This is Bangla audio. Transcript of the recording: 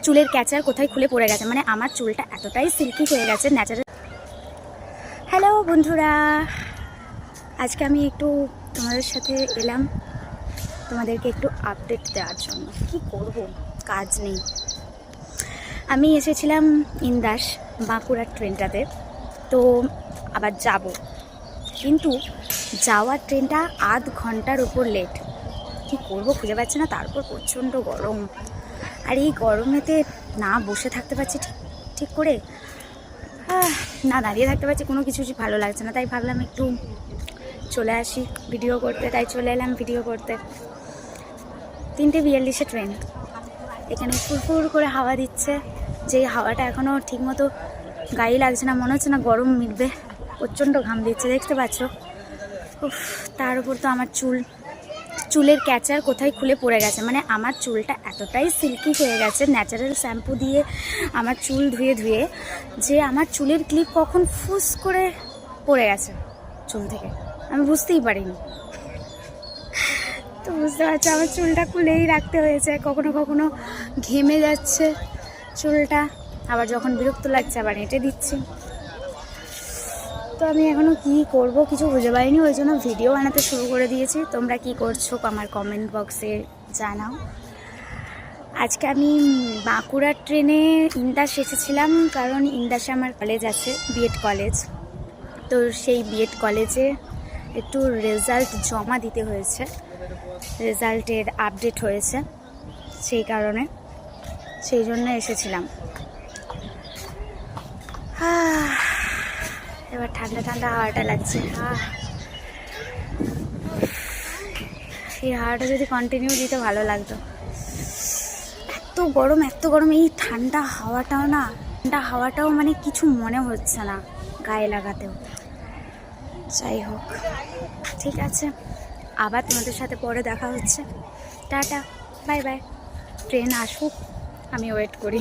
চুলের ক্যাচার কোথায় খুলে পড়ে গেছে, মানে আমার চুলটা এতটাই সিল্কি হয়ে গেছে ন্যাচারাল। হ্যালো বন্ধুরা, আজকে আমি একটু তোমাদের সাথে এলাম তোমাদেরকে একটু আপডেট দেওয়ার জন্য। কি করব, কাজ নেই। আমি এসেছিলাম ইন্দাস বাঁকুড়ার ট্রেনটাতে, তো আবার যাব, কিন্তু যাওয়ার ট্রেনটা আধ ঘন্টার উপর লেট। কি করব খুঁজে পাচ্ছি না, তারপর প্রচণ্ড গরম। আর এই গরমেতে না বসে থাকতে পারছি ঠিক করে, না দাঁড়িয়ে থাকতে পারছি, কোনো কিছু ভালো লাগছে না। তাই ভাবলাম একটু চলে আসি ভিডিও করতে, তাই চলে এলাম ভিডিও করতে। 3:42 ট্রেন, এখানে ফুরফুর করে হাওয়া দিচ্ছে, যে হাওয়াটা এখনও ঠিকমতো গায়ে লাগছে না, মনে হচ্ছে না গরম মিটবে। প্রচণ্ড ঘাম দিচ্ছে, দেখতে পাচ্ছ। উফ, তার উপর তো আমার চুলের ক্যাচার কোথায় খুলে পড়ে গেছে, মানে আমার চুলটা এতটাই সিল্কি হয়ে গেছে ন্যাচারাল শ্যাম্পু দিয়ে আমার চুল ধুয়ে ধুয়ে, যে আমার চুলের ক্লিপ কখন ফুস করে পড়ে গেছে চুল থেকে, আমি বুঝতেই পারিনি। তো বুঝতে পারছি আমার চুলটা খুলেই রাখতে হয়েছে। কখনো কখনো ঘেমে যাচ্ছে চুলটা, আবার যখন বিরক্ত লাগছে আবার এঁটে দিচ্ছি। তো আমি এখনও কি করব কিছু খুঁজে পাইনি, ওই জন্য ভিডিও বানাতে শুরু করে দিয়েছি। তোমরা কি করছো আমার কমেন্ট বক্সে জানাও। আজকে আমি বাঁকুড়ার ট্রেনে ইন্দাস এসেছিলাম, কারণ ইন্দাসে আমার কলেজ আছে, বিএড কলেজ। তো সেই বিএড কলেজে একটু রেজাল্ট জমা দিতে হয়েছে, রেজাল্টের আপডেট হয়েছে, সেই কারণে সেই জন্য এসেছিলাম। এবার ঠান্ডা ঠান্ডা হাওয়াটা লাগছে। এই হাওয়াটা যদি কন্টিনিউ দিতে ভালো লাগতো। এত গরম, এই ঠান্ডা হাওয়াটাও মানে কিছু মনে হচ্ছে না গায়ে লাগাতেও। যাই হোক, ঠিক আছে, আবার তোমাদের সাথে পরে দেখা হচ্ছে। Tata, bye bye. ট্রেন আসুক, আমি ওয়েট করি।